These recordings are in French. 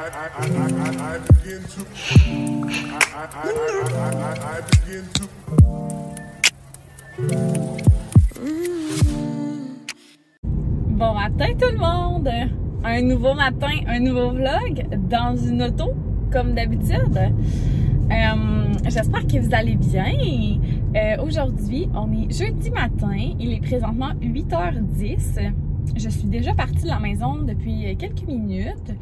Bon matin tout le monde! Un nouveau matin, un nouveau vlog dans une auto comme d'habitude. J'espère que vous allez bien. Aujourd'hui, on est jeudi matin, il est présentement 8h10. Je suis déjà partie de la maison depuis quelques minutes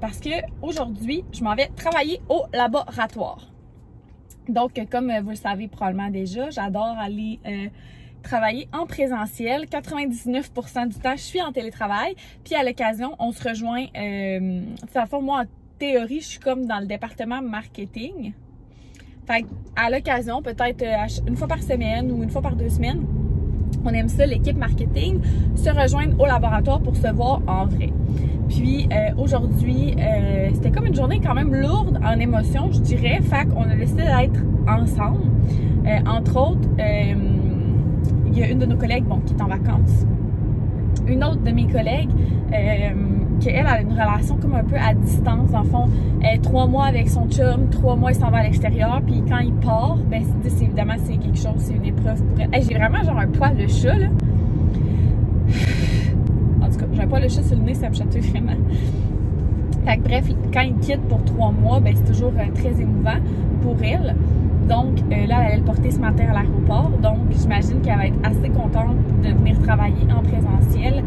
parce que aujourd'hui, je m'en vais travailler au laboratoire. Donc, comme vous le savez probablement déjà, j'adore aller travailler en présentiel. 99% du temps, je suis en télétravail. Puis à l'occasion, on se rejoint. À fond, moi, en théorie, je suis comme dans le département marketing. Fait à l'occasion, peut-être une fois par semaine ou une fois par 2 semaines, on aime ça, l'équipe marketing, se rejoindre au laboratoire pour se voir en vrai. Puis aujourd'hui, c'était comme une journée quand même lourde en émotions, je dirais. Fait qu'on a décidé d'être ensemble. Entre autres, il y a une de nos collègues qui est en vacances. Une autre de mes collègues, qu'elle a une relation comme un peu à distance. Dans le fond, 3 mois avec son chum, 3 mois il s'en va à l'extérieur. Puis quand il part, ben évidemment c'est quelque chose, c'est une épreuve pour elle. Hey, j'ai vraiment genre un poil de chat là. En tout cas, j'ai un poil de chat sur le nez, ça me chatouille vraiment. Fait que bref, quand il quitte pour 3 mois, ben c'est toujours très émouvant pour elle. Donc là, elle allait le porter ce matin à l'aéroport. Donc j'imagine qu'elle va être assez contente de venir travailler en présentiel.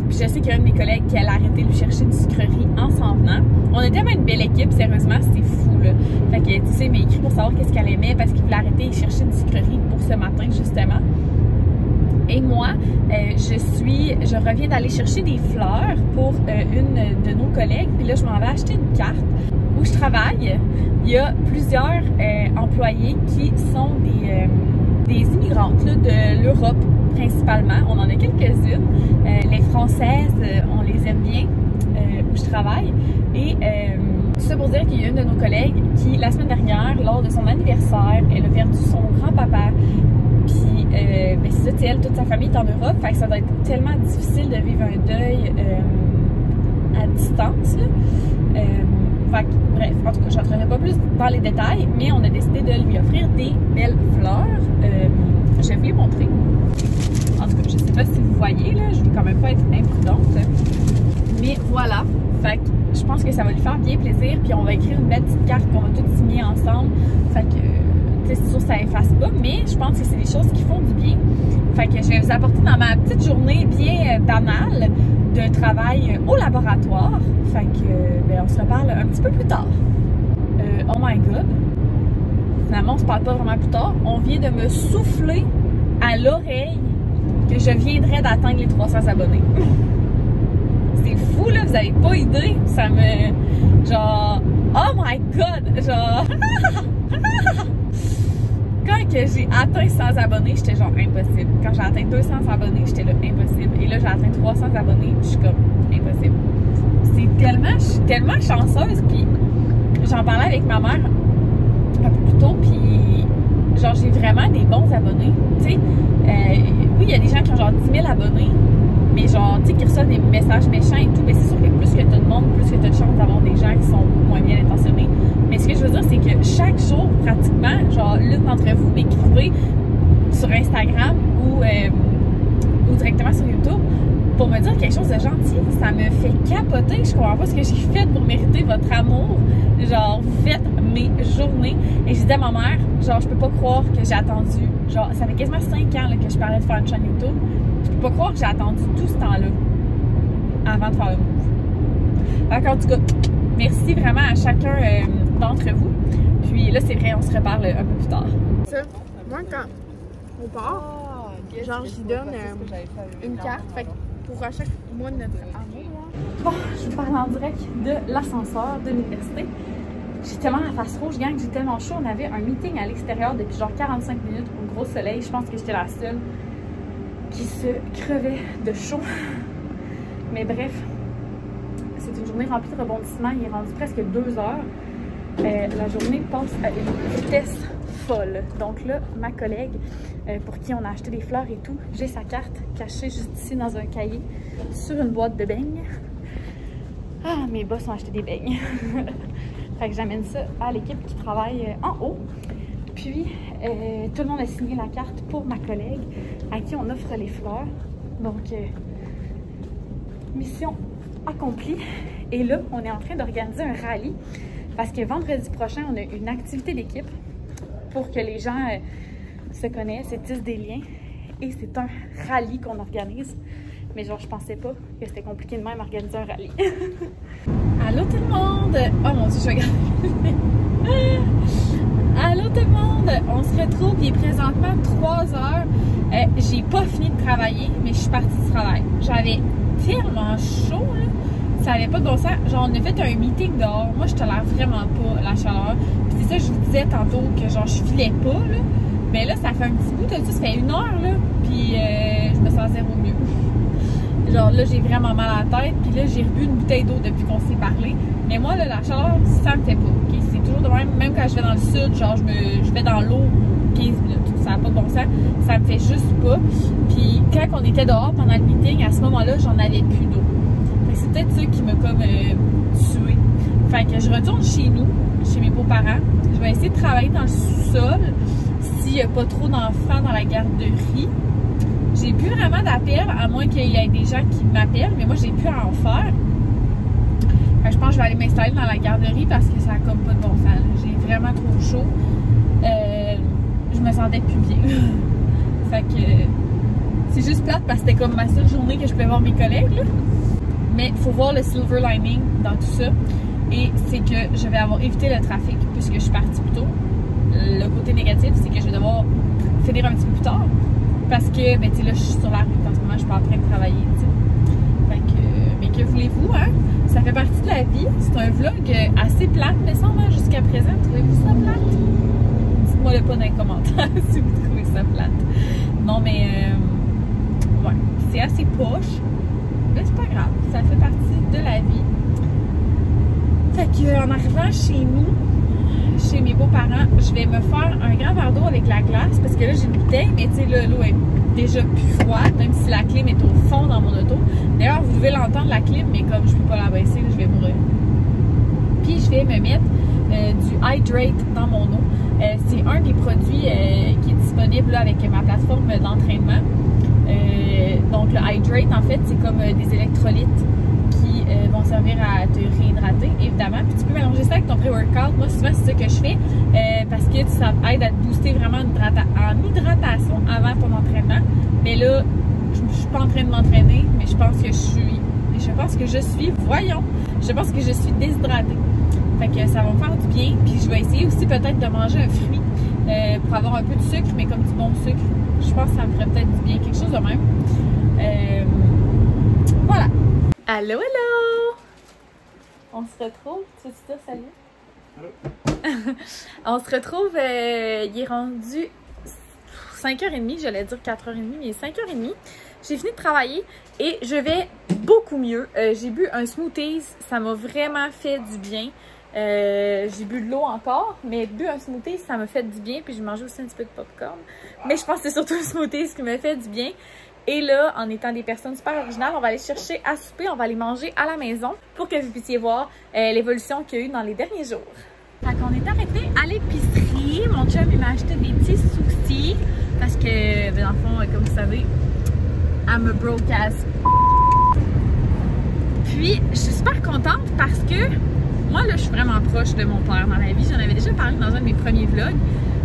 Puis je sais qu'il y a un de mes collègues qui allait arrêter de lui chercher une sucrerie en s'en venant. On a tellement une belle équipe, sérieusement, c'est fou là. Fait que tu sais, il m'a écrit pour savoir qu'est-ce qu'elle aimait parce qu'il voulait arrêter de chercher une sucrerie pour ce matin justement. Et moi, je reviens d'aller chercher des fleurs pour une de nos collègues. Puis là, je m'en vais acheter une carte où je travaille. Il y a plusieurs employés qui sont des immigrantes là, de l'Europe principalement. On en a quelques-unes. Les Françaises, on les aime bien où je travaille. Et tout ça pour dire qu'il y a une de nos collègues qui, la semaine dernière, lors de son anniversaire, elle a perdu son grand-papa. Puis, ben c'est ça, elle, toute sa famille est en Europe. Fait que ça doit être tellement difficile de vivre un deuil à distance. Là. Fait que, bref, en tout cas, je n'entrerai pas plus dans les détails, mais on a décidé de lui offrir des belles fleurs. Je vais vous les montrer. En tout cas, je ne sais pas si vous voyez, là, je ne vais quand même pas être imprudente. Mais voilà, fait que je pense que ça va lui faire bien plaisir. Puis on va écrire une belle petite carte qu'on va toutes signer ensemble. Fait que, c'est sûr que ça efface pas, mais je pense que c'est des choses qui font du bien. Fait que je vais vous apporter dans ma petite journée bien banale de travail au laboratoire. Fait que, ben, on se reparle un petit peu plus tard. Oh my god. Finalement, on se parle pas vraiment plus tard. On vient de me souffler à l'oreille que je viendrais d'atteindre les 300 abonnés. C'est fou, là, vous avez pas idée. Ça me... Genre... Oh my god! Genre... Quand que j'ai atteint 100 abonnés, j'étais genre impossible. Quand j'ai atteint 200 abonnés, j'étais là impossible. Et là, j'ai atteint 300 abonnés, je suis comme impossible. Je suis tellement chanceuse. Puis j'en parlais avec ma mère un peu plus tôt. Puis genre, j'ai vraiment des bons abonnés. Tu sais, oui, il y a des gens qui ont genre 10 000 abonnés. Mais genre, tu sais, qui reçoivent des messages méchants et tout. Mais c'est sûr que plus que tu as de monde, plus que tu as de chance d'avoir des gens qui sont moins bien intentionnés. Mais ce que je veux dire, c'est que chaque jour, pratiquement, genre, l'une d'entre vous m'écrivez sur Instagram ou directement sur YouTube pour me dire quelque chose de gentil. Ça me fait capoter. Je comprends pas ce que j'ai fait pour mériter votre amour. Genre, vous faites mes journées. Et je disais à ma mère, genre, je peux pas croire que j'ai attendu. Genre, ça fait quasiment 5 ans là, que je parlais de faire une chaîne YouTube. Je peux pas croire que j'ai attendu tout ce temps-là avant de faire le move. Donc, en tout cas, merci vraiment à chacun d'entre vous. Puis là, c'est vrai, on se reparle un peu plus tard. Ça, moi, quand on part, genre, j'y donne une carte. Fait que pour à chaque mois de notre amour. Bon, je vous parle en direct de l'ascenseur de l'université. J'ai tellement la face rouge, gang, j'ai tellement chaud. On avait un meeting à l'extérieur depuis genre 45 minutes au gros soleil. Je pense que j'étais la seule qui se crevait de chaud. Mais bref, c'est une journée remplie de rebondissements. Il est rendu presque 2 heures. La journée passe à une vitesse folle. Donc là, ma collègue, pour qui on a acheté des fleurs et tout, j'ai sa carte cachée juste ici dans un cahier sur une boîte de beignes. Ah, mes boss ont acheté des beignes. Fait que j'amène ça à l'équipe qui travaille en haut. Puis, tout le monde a signé la carte pour ma collègue à qui on offre les fleurs. Donc, mission accomplie. Et là, on est en train d'organiser un rallye parce que vendredi prochain, on a une activité d'équipe pour que les gens se connaissent et tissent des liens. Et c'est un rallye qu'on organise. Mais genre, je pensais pas que c'était compliqué de même organiser un rallye. Allô tout le monde! Oh mon Dieu, je vais regarder. Allô tout le monde! On se retrouve, il est présentement 3 heures. J'ai pas fini de travailler, mais je suis partie du travail. J'avais tellement chaud, là. Ça avait pas de bon sens. Genre, on a fait un meeting dehors. Moi, je tolère vraiment pas la chaleur. Puis c'est ça, je vous disais tantôt que genre, je filais pas, là. Mais là, ça fait un petit bout, ça fait 1 heure, là. Puis je me sens zéro mieux. Genre là, j'ai vraiment mal à la tête. Puis là, j'ai rebu une bouteille d'eau depuis qu'on s'est parlé. Mais moi, là, la chaleur, ça me fait pas. Okay? C'est toujours de même. Même quand je vais dans le sud, genre, je vais dans l'eau 15 minutes. Ça n'a pas de bon sens. Ça me fait juste pas. Puis quand on était dehors pendant le meeting, à ce moment-là, j'en avais plus d'eau. C'est peut-être ça qui m'a comme tuée. Fait que je retourne chez nous, chez mes beaux-parents. Je vais essayer de travailler dans le sous-sol s'il n'y a pas trop d'enfants dans la garderie. J'ai plus vraiment d'appels, à moins qu'il y ait des gens qui m'appellent, mais moi, j'ai plus à en faire. Fait que je pense que je vais aller m'installer dans la garderie parce que ça a comme pas de bon sens. J'ai vraiment trop chaud. Je me sentais plus bien. Fait que c'est juste plate parce que c'était comme ma seule journée que je pouvais voir mes collègues, là. Mais il faut voir le silver lining dans tout ça. Et c'est que je vais avoir évité le trafic puisque je suis partie plus tôt. Le côté négatif, c'est que je vais devoir finir un petit peu plus tard. Parce que, ben, tu sais, là, je suis sur la route en ce moment, je suis pas en train de travailler, tu sais. Fait que, mais que voulez-vous, hein? Ça fait partie de la vie. C'est un vlog assez plate, me semble, jusqu'à présent. Trouvez-vous ça plate? Dites-moi le pas dans les commentaires si vous trouvez ça plate. Non, mais, ouais, c'est assez poche. Mais c'est pas grave, ça fait partie de la vie. Fait que, en arrivant chez nous, chez mes beaux-parents, je vais me faire un grand verre d'eau avec la glace parce que là j'ai une bouteille, mais tu sais là, l'eau est déjà plus froide, même si la clim est au fond dans mon auto. D'ailleurs, vous devez l'entendre la clim, mais comme je ne peux pas la baisser, là, je vais mourir. Puis je vais me mettre du Hydrate dans mon eau. C'est un des produits qui est disponible là, avec ma plateforme d'entraînement. Donc le Hydrate, en fait, c'est comme des électrolytes qui vont servir à te réhydrater, évidemment. Puis tu peux mélanger ça avec ton pré-workout. Moi, souvent, c'est ça que je fais parce que ça aide à te booster vraiment en hydratation avant ton entraînement. Mais là, je ne suis pas en train de m'entraîner, mais je pense que je pense que je suis déshydratée. Fait que ça va me faire du bien. Puis je vais essayer aussi peut-être de manger un fruit pour avoir un peu de sucre, mais comme du bon sucre. Je pense que ça me ferait peut-être du bien, quelque chose de même. Voilà. Allô, allô! On se retrouve. Tu veux dire salut? Allô? On se retrouve, il est rendu 5h30, j'allais dire 4h30, mais 5h30. J'ai fini de travailler et je vais beaucoup mieux. J'ai bu un smoothies, ça m'a vraiment fait du bien. J'ai bu de l'eau encore, mais bu un smoothie, ça m'a fait du bien. Puis j'ai mangé aussi un petit peu de popcorn. Mais je pense que c'est surtout le smoothie qui m'a fait du bien. Et là, en étant des personnes super originales, on va aller chercher à souper, on va aller manger à la maison pour que vous puissiez voir l'évolution qu'il y a eu dans les derniers jours. Fait qu'on est arrêté à l'épicerie. Mon chum, il m'a acheté des petits sushis parce que, dans le fond, comme vous savez, I'm a broke ass. Puis, je suis super contente parce que moi, là, je suis vraiment proche de mon père dans la vie. J'en avais déjà parlé dans un de mes premiers vlogs.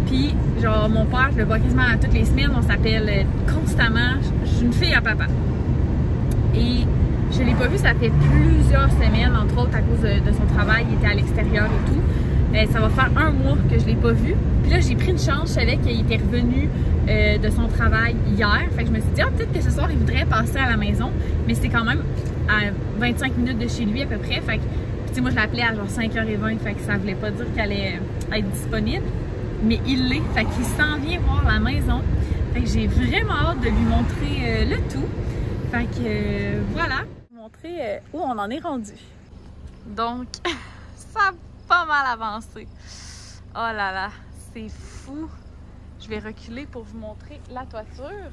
Puis, genre, mon père, je le vois quasiment toutes les semaines. On s'appelle constamment. Je suis une fille à papa. Et je ne l'ai pas vu, ça fait plusieurs semaines, entre autres à cause de son travail. Il était à l'extérieur et tout. Ça va faire 1 mois que je ne l'ai pas vu. Puis là, j'ai pris une chance. Je savais qu'il était revenu de son travail hier. Fait que je me suis dit, ah, peut-être que ce soir, il voudrait passer à la maison. Mais c'était quand même à 25 minutes de chez lui à peu près. Fait que, tu sais, moi, je l'appelais à genre 5h20. Fait que ça voulait pas dire qu'elle allait être disponible. Mais il l'est. Fait qu'il s'en vient voir la maison. Fait que j'ai vraiment hâte de lui montrer le tout. Fait que voilà. Montrer où on en est rendu. Donc, ça a pas mal avancé. Oh là là, c'est fou. Je vais reculer pour vous montrer la toiture.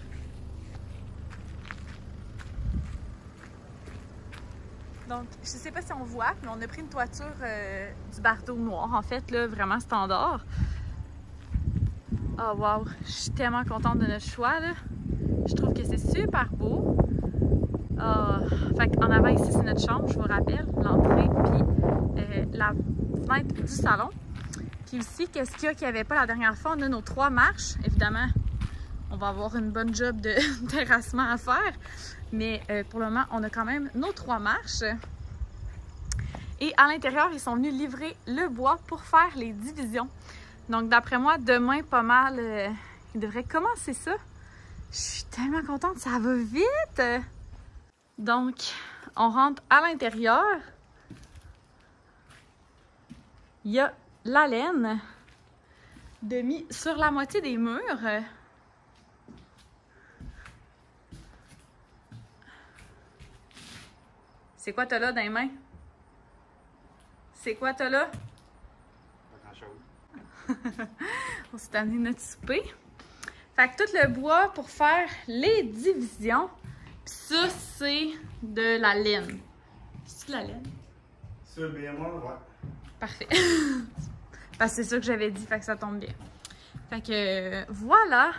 Donc, je sais pas si on voit, mais on a pris une toiture du bardeau noir, en fait, là, vraiment standard. Oh wow, je suis tellement contente de notre choix, là. Je trouve que c'est super beau. Fait qu'en avant ici, c'est notre chambre, je vous rappelle, l'entrée, puis la fenêtre du salon. Puis aussi, qu'est-ce qu'il y a qu'il n'y avait pas la dernière fois? On a nos 3 marches. Évidemment, on va avoir une bonne job de terrassement à faire. Mais pour le moment, on a quand même nos 3 marches. Et à l'intérieur, ils sont venus livrer le bois pour faire les divisions. Donc, d'après moi, demain, pas mal, ils devraient commencer ça. Je suis tellement contente, ça va vite! Donc, on rentre à l'intérieur. Il y a la laine de mis sur la moitié des murs. C'est quoi t'as là dans les mains? C'est quoi t'as là? Pas grand-chose. On s'est amené notre souper. Fait que tout le bois pour faire les divisions. Puis ça, c'est de la laine. C'est de la laine? Sur le BMR, ouais. Parfait. Parce que c'est ça que j'avais dit, fait que ça tombe bien. Fait que voilà,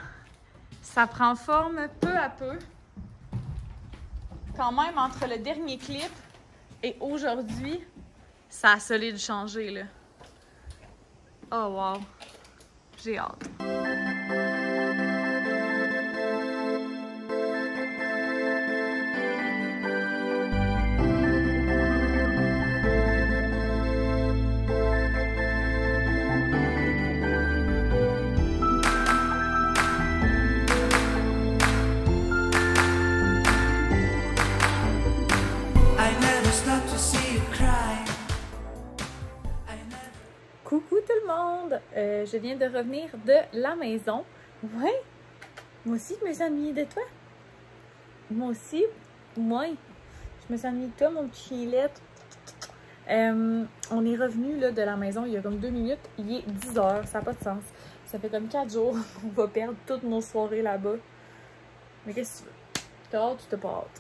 ça prend forme peu à peu. Quand même, entre le dernier clip et aujourd'hui, ça a solide changé, là. Oh wow, j'ai hâte. Coucou tout le monde! Je viens de revenir de la maison. Ouais? Moi aussi, je me suis ennuyée de toi. Moi aussi? Moi? Je me suis ennuyée de toi, mon petit chilette. On est revenu là, de la maison il y a comme 2 minutes. Il est 10 h, ça n'a pas de sens. Ça fait comme 4 jours qu'on va perdre toutes nos soirées là-bas. Mais qu'est-ce que tu veux? T'as hâte ou t'as pas hâte?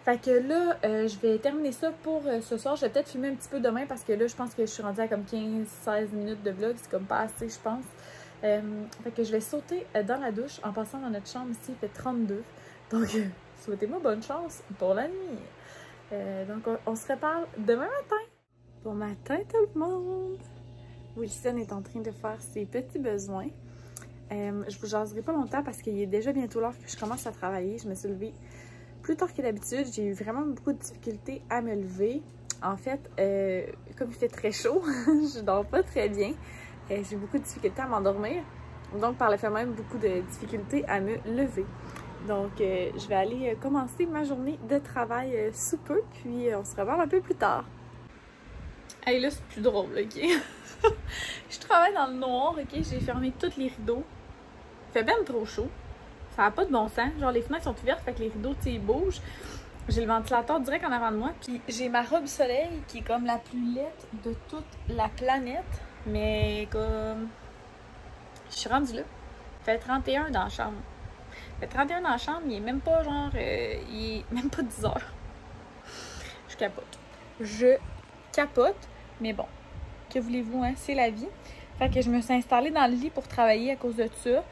Fait que là, je vais terminer ça pour ce soir. Je vais peut-être filmer un petit peu demain parce que là, je pense que je suis rendue à comme 15-16 minutes de vlog. C'est comme pas assez, je pense. Fait que je vais sauter dans la douche en passant dans notre chambre ici. Il fait 32. Donc, souhaitez-moi bonne chance pour la nuit. Donc, on se reparle demain matin. Bon matin tout le monde! Wilson est en train de faire ses petits besoins. Je vous jaserai pas longtemps parce qu'il est déjà bientôt l'heure que je commence à travailler. Je me suis levée plus tard que d'habitude. J'ai eu vraiment beaucoup de difficultés à me lever. En fait, comme il fait très chaud, je dors pas très bien. J'ai beaucoup de difficultés à m'endormir. Donc, par le fait même, beaucoup de difficultés à me lever. Donc, je vais aller commencer ma journée de travail sous peu. Puis, on se revoit un peu plus tard. Hey, là, c'est plus drôle, OK? Je travaille dans le noir, OK? J'ai fermé tous les rideaux. Il fait bien trop chaud. Ça n'a pas de bon sens. Genre, les fenêtres sont ouvertes, fait que les rideaux, tu sais, ils bougent. J'ai le ventilateur direct en avant de moi. Puis j'ai ma robe soleil qui est comme la plus laide de toute la planète. Mais comme... Je suis rendue là. Il fait 31 dans la chambre. Il fait 31 dans la chambre, il est même pas genre... il est même pas 10 h. Je capote. Je capote. Mais bon, que voulez-vous, hein? C'est la vie. Fait que je me suis installée dans le lit pour travailler à cause de ça.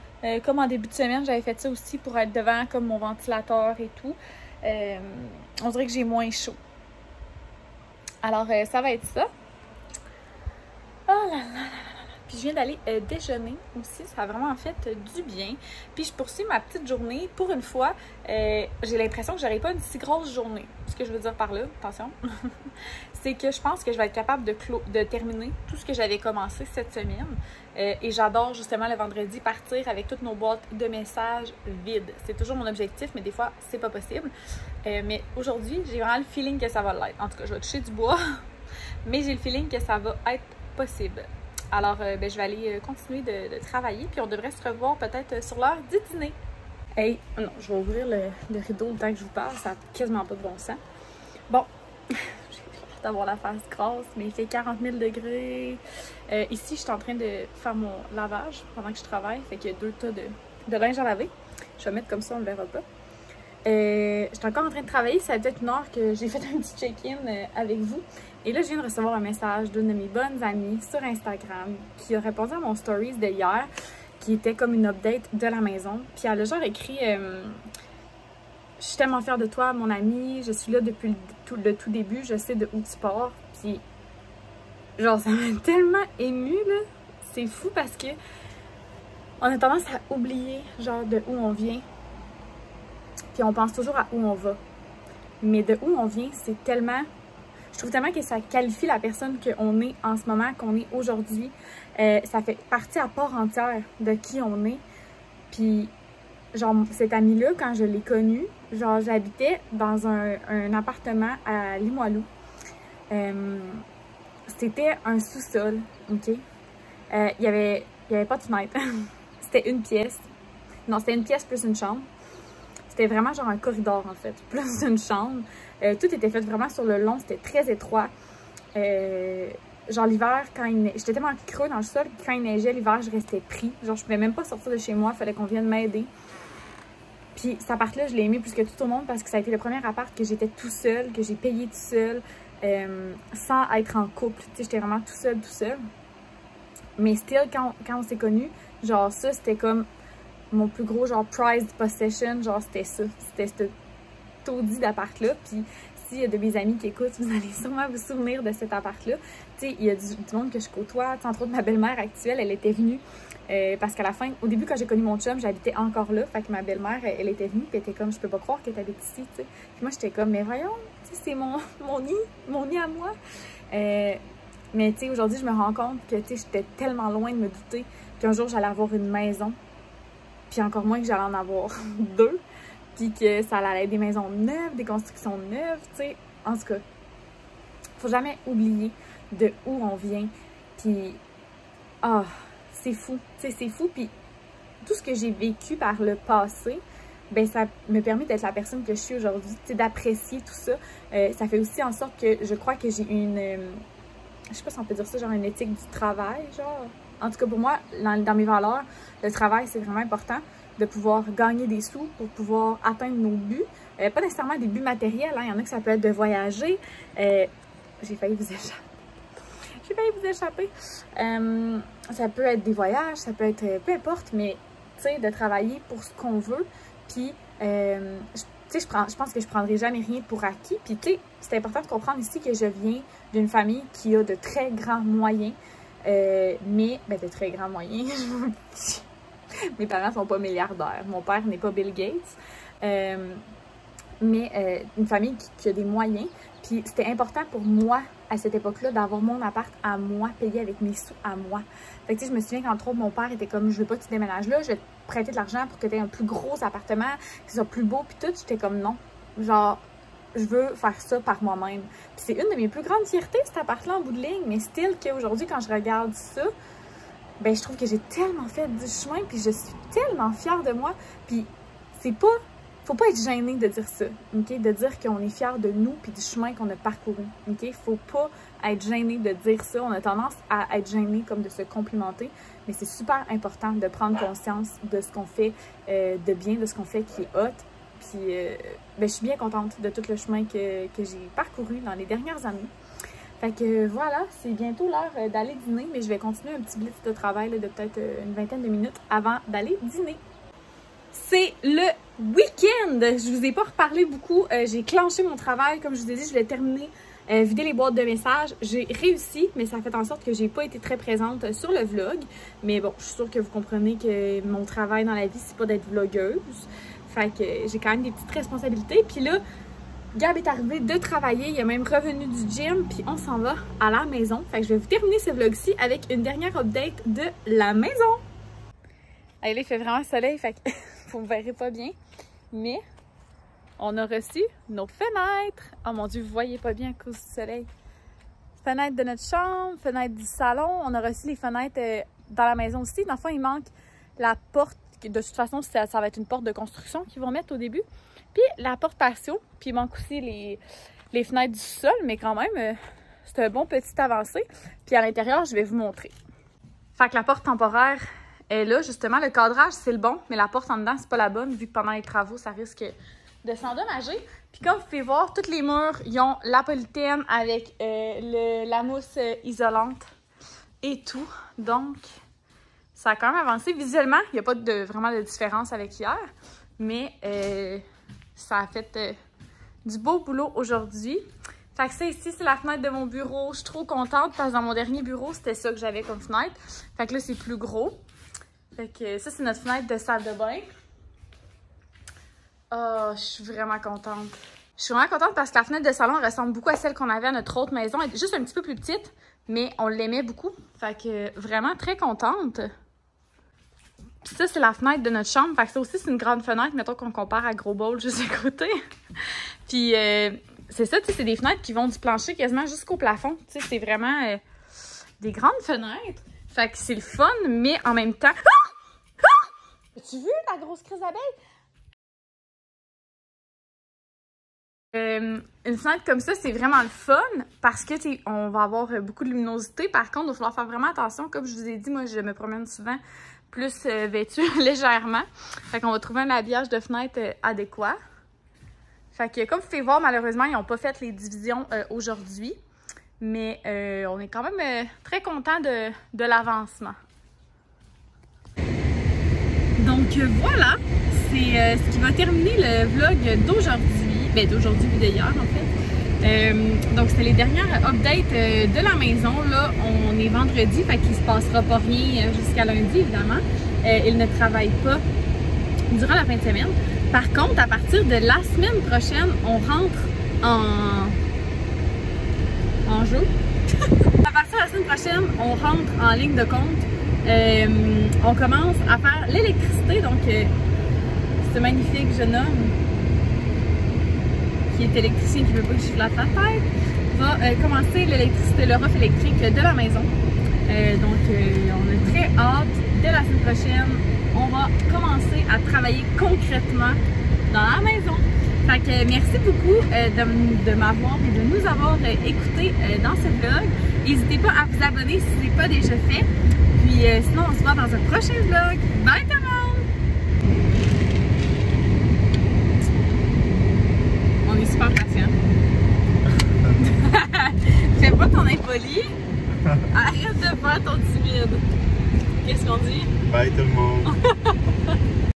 Comme en début de semaine, j'avais fait ça aussi pour être devant comme mon ventilateur et tout. On dirait que j'ai moins chaud. Alors, ça va être ça. Oh là là là là. Puis je viens d'aller déjeuner aussi. Ça a vraiment fait du bien. Puis je poursuis ma petite journée. Pour une fois, j'ai l'impression que j'aurai pas une si grosse journée. Ce que je veux dire par là, attention, c'est que je pense que je vais être capable de terminer tout ce que j'avais commencé cette semaine. Et j'adore justement le vendredi partir avec toutes nos boîtes de messages vides. C'est toujours mon objectif, mais des fois, c'est pas possible. Mais aujourd'hui, j'ai vraiment le feeling que ça va l'être. En tout cas, je vais toucher du bois, mais j'ai le feeling que ça va être possible. Alors, je vais aller continuer de travailler, puis on devrait se revoir peut-être sur l'heure du dîner. Hey, non, je vais ouvrir le rideau le temps que je vous parle, ça n'a quasiment pas de bon sens. Bon, j'ai l'air d'avoir la face grasse, mais il fait 40 000 degrés. Ici, je suis en train de faire mon lavage pendant que je travaille, fait qu'il y a 2 tas de linge à laver. Je vais mettre comme ça, on ne le verra pas. j'étais encore en train de travailler, ça fait peut-être une heure que j'ai fait un petit check-in avec vous. Et là, je viens de recevoir un message d'une de mes bonnes amies sur Instagram qui a répondu à mon stories de hier, qui était comme une update de la maison. Puis elle a genre écrit je suis tellement fière de toi, mon amie, je suis là depuis le tout début, je sais de où tu pars. Puis genre, ça m'a tellement émue, là. C'est fou parce que on a tendance à oublier genre de où on vient. Puis on pense toujours à où on va. Mais de où on vient, c'est tellement... Je trouve tellement que ça qualifie la personne qu'on est en ce moment, qu'on est aujourd'hui. Ça fait partie à part entière de qui on est. Puis, genre, cette amie-là, quand je l'ai connue, genre, j'habitais dans un appartement à Limoilou. C'était un sous-sol, OK? Il y avait pas de fenêtre. C'était une pièce. Non, c'était une pièce plus une chambre. C'était vraiment genre un corridor, en fait, plus une chambre. Tout était fait vraiment sur le long, c'était très étroit. Genre l'hiver, quand il neigeait, j'étais tellement creux dans le sol, quand il neigeait l'hiver, je restais pris. Genre je pouvais même pas sortir de chez moi, il fallait qu'on vienne m'aider. Puis cet appart-là, je l'ai aimé plus que tout au monde parce que ça a été le premier appart que j'étais tout seul, que j'ai payé tout seul, sans être en couple. Tu sais, j'étais vraiment tout seul. Mais still, quand on s'est connus, genre ça, c'était comme mon plus gros genre prized possession, genre c'était ça. C'était ce taudis d'appart-là. Puis s'il y a de mes amis qui écoutent, vous allez sûrement vous souvenir de cet appart-là. Tu sais, il y a du monde que je côtoie. Entre autres, ma belle-mère actuelle, elle était venue parce qu'à la fin, au début, quand j'ai connu mon chum, j'habitais encore là. Fait que ma belle-mère, elle était venue, puis elle était comme, je peux pas croire que t'habites ici, tu sais. Puis moi, j'étais comme, mais voyons, tu sais, c'est mon nid à moi. Mais tu sais, aujourd'hui, je me rends compte que, tu sais, j'étais tellement loin de me douter qu'un jour, j'allais avoir une maison. Puis encore moins que j'allais en avoir deux. Puis que ça allait être des maisons neuves, des constructions neuves, tu sais. En tout cas, faut jamais oublier de où on vient. Puis, c'est fou. Tu sais, c'est fou. Puis, tout ce que j'ai vécu par le passé, ben ça me permet d'être la personne que je suis aujourd'hui, tu sais, d'apprécier tout ça. Ça fait aussi en sorte que je crois que j'ai une... je sais pas si on peut dire ça, genre une éthique du travail, genre. En tout cas, pour moi, dans mes valeurs, le travail, c'est vraiment important de pouvoir gagner des sous pour pouvoir atteindre nos buts. Pas nécessairement des buts matériels, hein. Il y en a que ça peut être de voyager. J'ai failli vous échapper. Ça peut être des voyages, ça peut être peu importe, mais tu sais, de travailler pour ce qu'on veut. Puis, tu sais, je pense que je prendrai jamais rien pour acquis. Puis, tu sais, c'est important de comprendre ici que je viens d'une famille qui a de très grands moyens. Mais, ben, de très grands moyens. Mes parents sont pas milliardaires. Mon père n'est pas Bill Gates. Mais une famille qui a des moyens. Puis c'était important pour moi, à cette époque-là, d'avoir mon appart à moi, payé avec mes sous à moi. Fait que tu sais, je me souviens qu'entre autres, mon père était comme, je veux pas que tu déménages là, je vais te prêter de l'argent pour que tu aies un plus gros appartement, que ce soit plus beau, puis tout. J'étais comme, non. Genre, je veux faire ça par moi-même. Puis c'est une de mes plus grandes fiertés, cet appart-là, en bout de ligne. Mais still, qu'aujourd'hui, quand je regarde ça, ben je trouve que j'ai tellement fait du chemin, puis je suis tellement fière de moi. Puis c'est pas... Faut pas être gêné de dire ça, ok? De dire qu'on est fier de nous puis du chemin qu'on a parcouru, ok? Faut pas être gêné de dire ça. On a tendance à être gêné comme de se complimenter, mais c'est super important de prendre conscience de ce qu'on fait de bien, de ce qu'on fait qui est hot. Puis, ben, je suis bien contente de tout le chemin que j'ai parcouru dans les dernières années. Fait que voilà, c'est bientôt l'heure d'aller dîner, mais je vais continuer un petit blitz de travail là, de peut-être une vingtaine de minutes avant d'aller dîner. C'est le week-end! Je vous ai pas reparlé beaucoup. J'ai clenché mon travail. Comme je vous ai dit, je voulais terminer, vider les boîtes de messages. J'ai réussi, mais ça fait en sorte que j'ai pas été très présente sur le vlog. Mais bon, je suis sûre que vous comprenez que mon travail dans la vie, c'est pas d'être vlogueuse. Fait que j'ai quand même des petites responsabilités. Puis là, Gab est arrivé de travailler. Il est même revenu du gym. Puis on s'en va à la maison. Fait que je vais vous terminer ce vlog-ci avec une dernière update de la maison. Allez, là, il fait vraiment soleil. Fait que... vous me verrez pas bien, mais on a reçu nos fenêtres. Oh mon Dieu, vous voyez pas bien à cause du soleil. Fenêtre de notre chambre, fenêtre du salon. On a reçu les fenêtres dans la maison aussi. Dans le fond, il manque la porte. De toute façon, ça va être une porte de construction qu'ils vont mettre au début. Puis la porte patio. Puis il manque aussi les fenêtres du sol, mais quand même, c'est un bon petit avancé. Puis à l'intérieur, je vais vous montrer. Fait que la porte temporaire... Et là, justement, le cadrage, c'est le bon, mais la porte en dedans, c'est pas la bonne, vu que pendant les travaux, ça risque de s'endommager. Puis comme vous pouvez voir, tous les murs, ils ont la polythène avec la mousse isolante et tout. Donc, ça a quand même avancé. Visuellement, il n'y a pas vraiment de différence avec hier, mais ça a fait du beau boulot aujourd'hui. Fait que ça ici, c'est la fenêtre de mon bureau. Je suis trop contente parce que dans mon dernier bureau, c'était ça que j'avais comme fenêtre. Fait que là, c'est plus gros. Fait que ça, c'est notre fenêtre de salle de bain. Oh, je suis vraiment contente. Je suis vraiment contente parce que la fenêtre de salon ressemble beaucoup à celle qu'on avait à notre autre maison. Elle est juste un petit peu plus petite, mais on l'aimait beaucoup. Fait que vraiment très contente. Puis ça, c'est la fenêtre de notre chambre. Fait que ça aussi, c'est une grande fenêtre. Mettons qu'on compare à Gros Bowl juste à côté. Puis c'est ça, tu sais, c'est des fenêtres qui vont du plancher quasiment jusqu'au plafond. Tu sais, c'est vraiment des grandes fenêtres. Fait que c'est le fun, mais en même temps... Ah! Ah! As-tu vu la grosse crise d'abeille? Une fenêtre comme ça, c'est vraiment le fun parce que on va avoir beaucoup de luminosité. Par contre, il va falloir faire vraiment attention. Comme je vous ai dit, moi, je me promène souvent plus vêtue légèrement. Fait qu'on va trouver un habillage de fenêtre adéquat. Fait que comme vous pouvez voir, malheureusement, ils n'ont pas fait les divisions aujourd'hui. Mais on est quand même très content de l'avancement. Donc voilà, c'est ce qui va terminer le vlog d'aujourd'hui. Ben, d'aujourd'hui et d'hier en fait. Donc c'était les dernières updates de la maison. Là, on est vendredi, fait qu'il se passera pas rien jusqu'à lundi évidemment. Ils ne travaillent pas durant la fin de semaine. Par contre, à partir de la semaine prochaine, on rentre en jeu. À partir de la semaine prochaine, on rentre en ligne de compte. On commence à faire l'électricité. Donc, ce magnifique jeune homme qui est électricien, qui ne veut pas que je flatte la tête, va commencer l'électricité, le rough électrique de la maison. Donc, on a très hâte. Dès la semaine prochaine, on va commencer à travailler concrètement dans la maison. Fait que merci beaucoup de m'avoir et de nous avoir écoutés dans ce vlog. N'hésitez pas à vous abonner si ce n'est pas déjà fait. Puis sinon, on se voit dans un prochain vlog. Bye tout le monde!